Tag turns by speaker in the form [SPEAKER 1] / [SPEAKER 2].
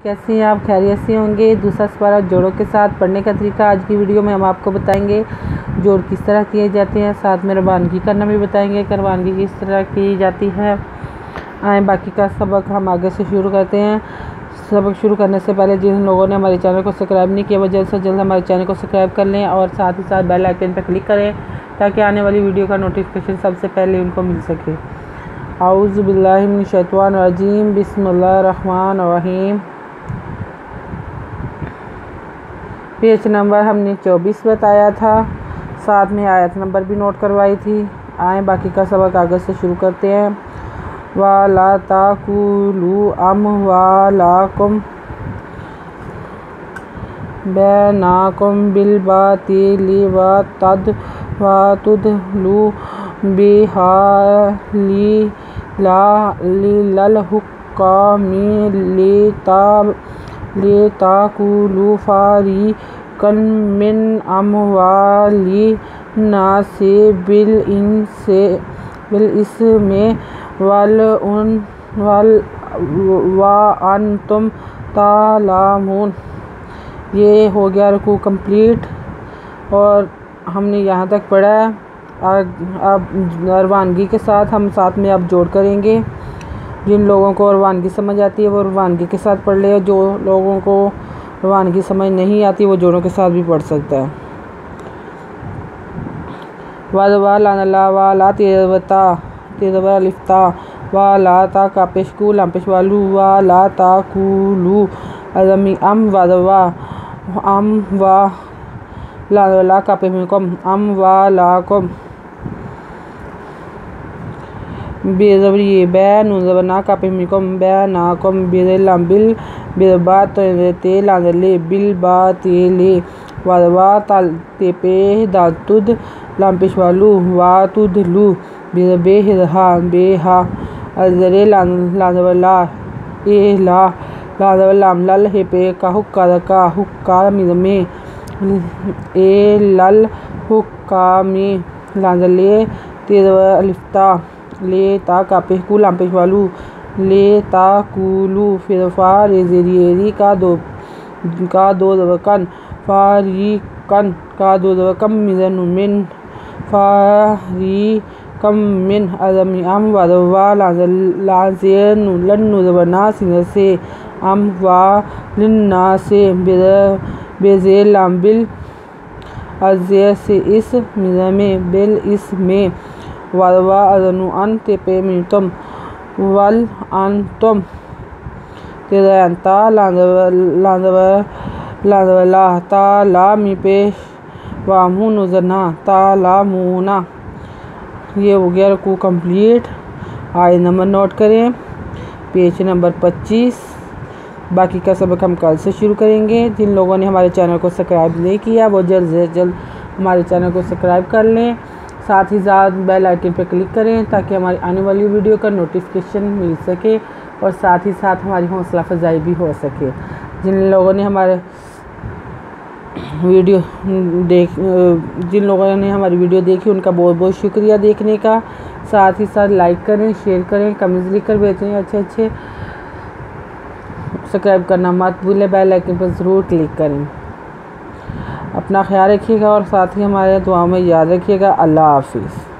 [SPEAKER 1] कैसे हैं आप? खैरियत से होंगे। दूसरा सवाल जोड़ों के साथ पढ़ने का तरीका आज की वीडियो में हम आपको बताएंगे। जोड़ किस तरह किए जाते हैं, साथ में रवानगी करना भी बताएंगे। रवानगी किस तरह की जाती है। आए बाकी का सबक हम आगे से शुरू करते हैं। सबक शुरू करने से पहले जिन लोगों ने हमारे चैनल को सब्सक्राइब नहीं किया वो जल्द से जल्द हमारे चैनल को सब्सक्राइब कर लें और साथ ही साथ बेल आइकन पर क्लिक करें ताकि आने वाली वीडियो का नोटिफिकेशन सबसे पहले उनको मिल सके। औज़ु बिल्लाहि मिनश शैतानिर रजीम, बिस्मिल्लाहिर रहमानिर रहीम। पेज नंबर हमने 24 बताया था, साथ में आयत नंबर भी नोट करवाई थी। आए बाकी का सबक आगे से शुरू करते हैं। वाला ताकुलू अमवालाकुम बैनाकुम बिलबातिली वतदलू बिहा लिल हुक्कामी लिताकुलू फारिकन मिन अमवाली नासे बिल-इस्मे वअन्तुम तालमून। ये हो गया रुकू कंप्लीट और हमने यहाँ तक पढ़ा है। अब रवानगी के साथ हम साथ में अब जोड़ करेंगे। जिन लोगों को रवानगी समझ आती है वो रवानगी के साथ पढ़ ले, जो लोगों को रवानगी समझ नहीं आती वो जोड़ों के साथ भी पढ़ सकता है। वाला लानला वाला तेरवा लिफ्ता वाला ता का पेशकू लाम पेशवालू वाला ताकुलू अज़मी अम वादवा अम वा लानला का पेमिकम अम वालाकुम बेज़बरी बैन ज़बना का पेमिकम बैनाकुम बिल बिलबात ते लानले बिलबातिले वादवा तेपे दातुद लाम पेशवालू वातुदलू बेहा बेहा अजरे लानवला ए लाम लल हेपे का हुक्का मिज़मे ए लल हुक्का में लानले तेरवा अलिफ्ता ले ता का पेशकू लाम पेशवालू ले ताकुलू फिरफा रेजेरी का दो दवकन फारिकन का दो दवकम मिन फारिकम मिन अज़मी अम वादवा लाज़ेन लन्नुज़बना सिनसे अम वा लिन्नासे बेज़े लाम्बिल अज़े से इस मिज़मे बिल इसमें वादवा अज़नु अन तेपे मितम वल अंतुम तेरंता लांदवला ताला मिपे वामुन जना ताला मुना। ये हो गया रुकू कंप्लीट। आयत नंबर नोट करें, पेज नंबर 25। बाकी का सबक हम कल से शुरू करेंगे। जिन लोगों ने हमारे चैनल को सब्सक्राइब नहीं किया वो जल्द से जल्द हमारे चैनल को सब्सक्राइब कर लें, साथ ही साथ बेल आइकन पर क्लिक करें ताकि हमारी आने वाली वीडियो का नोटिफिकेशन मिल सके और साथ ही साथ हमारी हौसला अफजाई भी हो सके। जिन लोगों ने हमारी वीडियो देखी उनका बहुत बहुत शुक्रिया देखने का। साथ ही साथ लाइक करें, शेयर करें, कमेंट्स लिख कर भेजें अच्छे। सब्सक्राइब करना मत भूलें, बेल आइकन पर ज़रूर क्लिक करें। अपना ख्याल रखिएगा और साथ ही हमारे दुआओं में याद रखिएगा। अल्लाह हाफिज़।